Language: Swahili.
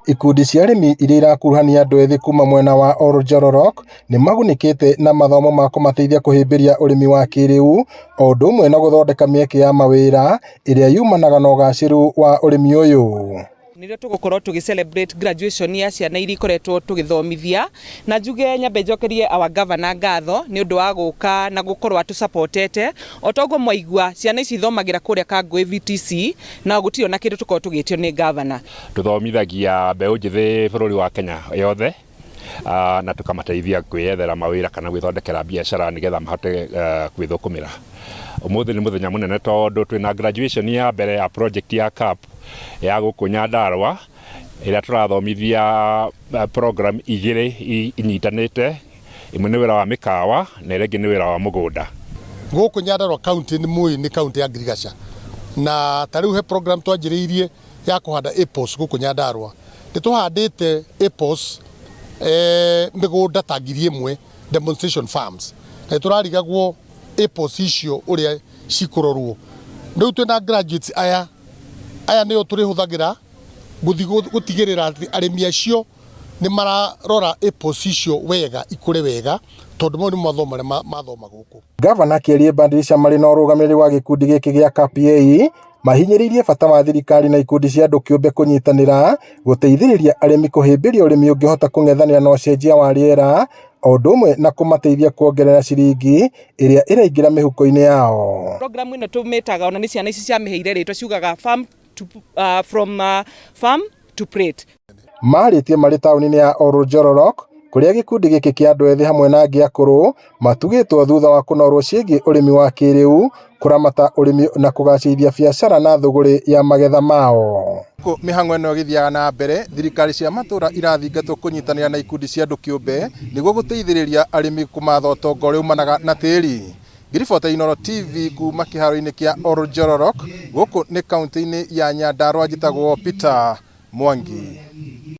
Ikundi cia arĩmi iria irakuruhania andũ ethĩ kuma mwena wa Olojororok nĩ magunĩkĩte na mathomo ma kũmateithia kũhĩmbĩria ũrĩmi wa kĩrĩu o ũndũ ũmwe na gũthondeka mĩeke ya mawĩra ĩrĩa yumanaga na ũgacĩru wa ũrĩmi ũyũ. Nĩrĩo tũgũkorwo tũgĩ-celebrate graduation ya ciana iria ikoretwo tũgĩthomithia, na njuge nyambe njokerie our governor ngatho nĩ ũndũ wa gũka na gũkorwo atũ-supportete. O toguo mwaigua ciana ici ithomagĩra kũrĩa Kangũĩ VTC na gũtirĩ ona kĩndũ tũkorwo tũgĩtio nĩ governor. Tũthomithagia mbeũ njĩthĩ bũrũri wa Kenya yothe na tukamateithia kwĩyethera mawĩra kana gwĩthondekera biacara nĩgetha mahote gwĩthũkũmĩra. Ũmũthĩ nĩ mũthenya mũnene tondũ twĩna graduation ya mbere ya project ya CAP ya gũkũ Nyandarua ĩrĩa tũrathomithia program igĩrĩ inyitanĩte, ĩmwe nĩ wĩra wa mĩkawa na ĩrĩa ĩngĩ nĩ wĩra wa mũgũnda. Gũkũ Nyandarua county nĩ county ya Girigaca, na tarĩu he program twanjĩrĩirie ya kũhanda apples gũkũ Nyandarua. Nĩ tũhandĩte apples mĩgũnda ta 1,000 demonstration farms, na tũrarigagwo apples icio ũrĩa cikũrorwo. Rĩu twĩna graduates aya nĩo tũrĩhũthagĩra gũtigĩrĩra atĩ arĩmi acio nĩ mararora apples icio wega ikũre wega, tondũ mau nĩ mathomo marĩa mathoma gũkũ. Gavana Kĩariĩ Mbadilisha marĩ na ũrũgamĩrĩri wa gĩkundi gĩkĩ gĩa KPA mahinyĩrĩirie bata wa thirikari na ikundi cia andũ kĩũmbe kũnyitanĩra gũteithĩrĩria arĩmi kũhĩmbĩria ũrĩmi ũngĩhota kũng'ethanĩra na ũcenjia wa rĩera, o ũndũ ũmwe na kũmateithia kuongerera ciringi ĩrĩa ĩraingĩra mĩhuko-inĩ yao. Program ĩno tũmĩtaga ona nĩ ciana ici ciamĩheire rĩtwa ciugaga from farm to plate. Marĩtie marĩ taũni-inĩ ya Olojororok kũrĩa gĩkundi gĩkĩ kĩa andũ ethĩ hamwe na angĩ akũrũ matugĩtwo thutha wa kũnorwo ciĩgiĩ ũrĩmi wa kĩrĩu, kũramata ũrĩmi na kũgacĩrithia biacara na thũgũrĩ ya magetha mao. Mĩhang'o ĩno ĩgĩthiaga na mbere, thirikari cia matũũra irathingatwo kũnyitanĩra na ikundi cia andũ kĩũmbe nĩguo gũteithĩrĩria arĩmi kũmatha ũtonga ũrĩa umanaga na tĩĩri. Ngiribota Inooro TV kuma kĩharo-inĩ kĩa Olojororok gũkũ nĩ kaunti-inĩ ya Nyandarua, njĩtagwo Peter Mwangi.